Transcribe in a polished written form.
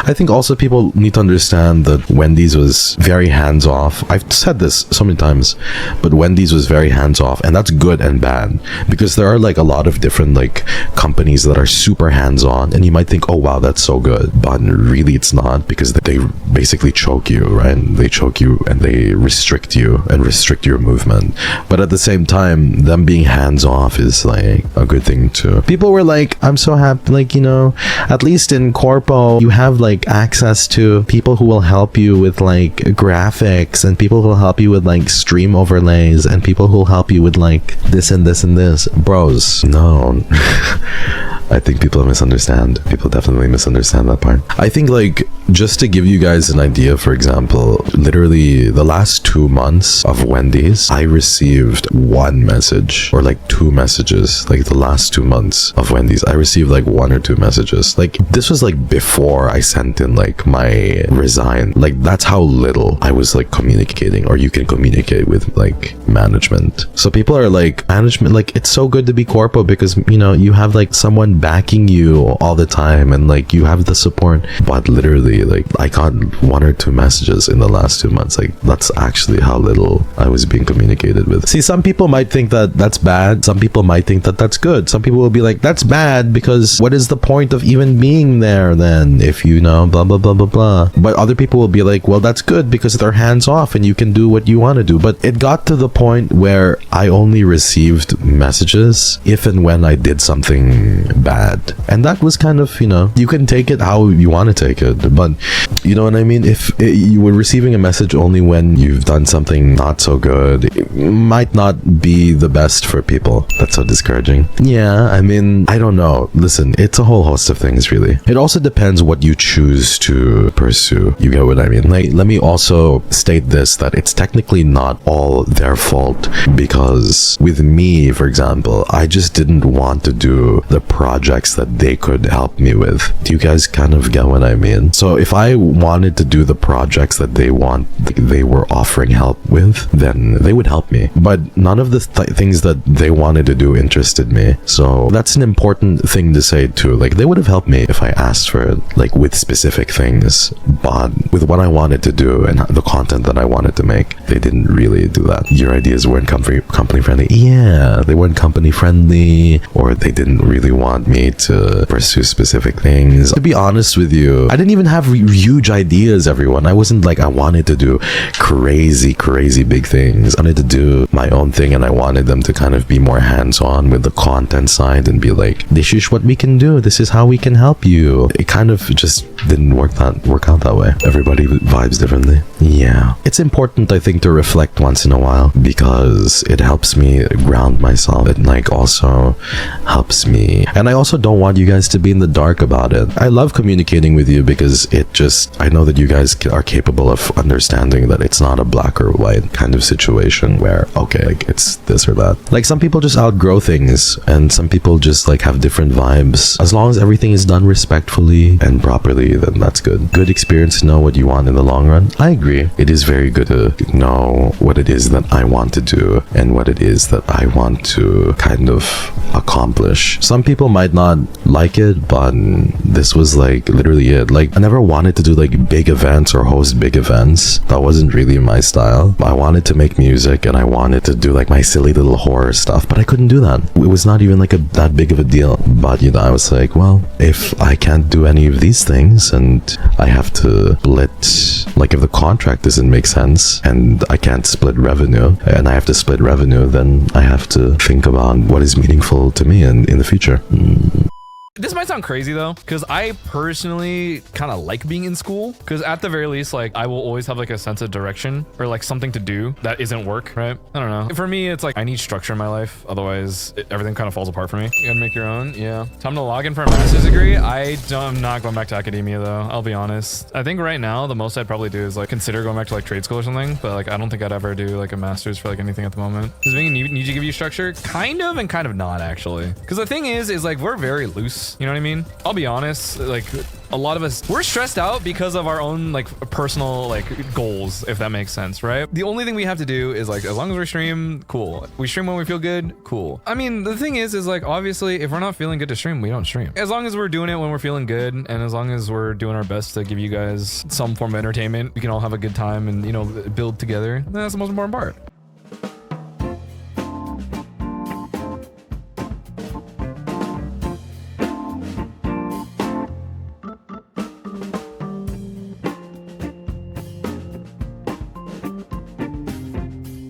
I think also people need to understand that Wendy's was very hands-off. I've said this so many times, but Wendy's was very hands-off, and that's good and bad, because there are like a lot of different like companies that are super hands-on, and you might think, oh wow, that's so good, but really it's not, because they basically choke you, right? They choke you and they restrict you and restrict your movement. But at the same time, them being hands-off is like a good thing too. People were like, I'm so happy, like, you know, at least in corpo you have like access to people who will help you with like graphics, and people who will help you with like stream overlays, and people who will help you with like this and this and this. Bros, no. I think people misunderstand. People definitely misunderstand that part. I think, like, just to give you guys an idea, for example, literally the last 2 months of Wendy's, I received 1 message or like 2 messages. Like the last 2 months of Wendy's, I received like 1 or 2 messages. Like this was like before I sent in like my resign. Like that's how little I was like communicating, or you can communicate with like management. So people are like, management, like it's so good to be corpo because, you know, you have like someone backing you all the time, and like you have the support. But literally, like I got 1 or 2 messages in the last 2 months. Like that's actually how little I was being communicated with. See, some people might think that that's bad, some people might think that that's good. Some people will be like, that's bad because what is the point of even being there then, if you know, blah blah blah blah blah. But other people will be like, well, that's good because they're hands off and you can do what you want to do. But it got to the point where I only received messages if and when I did something bad, and that was kind of, you know, you can take it how you want to take it, but you know what I mean. If you were receiving a message only when you've done something not so good, it might not be the best for people. That's so discouraging. Yeah, I mean, I don't know. Listen, it's a whole host of things, really. It also depends what you choose to pursue. You get what I mean? Like, let me also state this, that it's technically not all their fault, because with me, for example, I just didn't want to do the projects that they could help me with. Do you guys kind of get what I mean? So if I wanted to do the projects that they were offering help with, then they would help me. But none of the things that they wanted to do interested me. So that's an important thing to say too. Like, they would have helped me if I asked for it, like with specific things, but with what I wanted to do and the content that I wanted to make, they didn't really do that. Your ideas weren't company friendly. Yeah, they weren't company friendly, or they didn't really want me to pursue specific things. To be honest with you, I didn't even have huge ideas, everyone. I wasn't like, I wanted to do crazy big things. I wanted to do my own thing, and I wanted them to kind of be more hands-on with the content side and be like, this is what we can do, this is how we can help you. It kind of just didn't work out that way. Everybody vibes differently. Yeah, it's important, I think, to reflect once in a while, because it helps me ground myself. It like also helps me, and I also don't want you guys to be in the dark about it. I love communicating with you because it just, I know that you guys are capable of understanding that it's not a black or white kind of situation where, okay, like it's this or that. Like, some people just outgrow things, and some people just like have different vibes. As long as everything is done respectfully and properly, then that's good. Good experience to know what you want in the long run. I agree. It is very good to know what it is that I want to do and what it is that I want to kind of accomplish. Some people might not like it, but this was like literally it. Like, I never wanted to do like big events or host big events. That wasn't really my style. I wanted to make music, and I wanted to do like my silly little horror stuff, but I couldn't do that. It was not even like that big of a deal. But you know, I was like, well, if I can't do any of these things, and I have to split, like if the contract doesn't make sense and I can't split revenue, and I have to split revenue, then I have to think about what is meaningful to me in the future. This might sound crazy though, because I personally kind of like being in school, because at the very least, like, I will always have like a sense of direction or like something to do that isn't work, right? I don't know. For me, it's like I need structure in my life. Otherwise, everything kind of falls apart for me. You gotta make your own. Yeah. Time to log in for a master's degree. I'm not going back to academia though. I'll be honest. I think right now, the most I'd probably do is like consider going back to like trade school or something. But like, I don't think I'd ever do like a master's for like anything at the moment. Does being need to give you structure? Kind of and kind of not, actually. Because the thing is like, we're very loose stress. You know what I mean? I'll be honest, like a lot of us, we're stressed out because of our own like personal like goals, if that makes sense, right? The only thing we have to do is like, as long as we stream, cool. We stream when we feel good, cool. I mean, the thing is like, obviously, if we're not feeling good to stream, we don't stream. As long as we're doing it when we're feeling good, and as long as we're doing our best to give you guys some form of entertainment, we can all have a good time and, you know, build together. That's the most important part.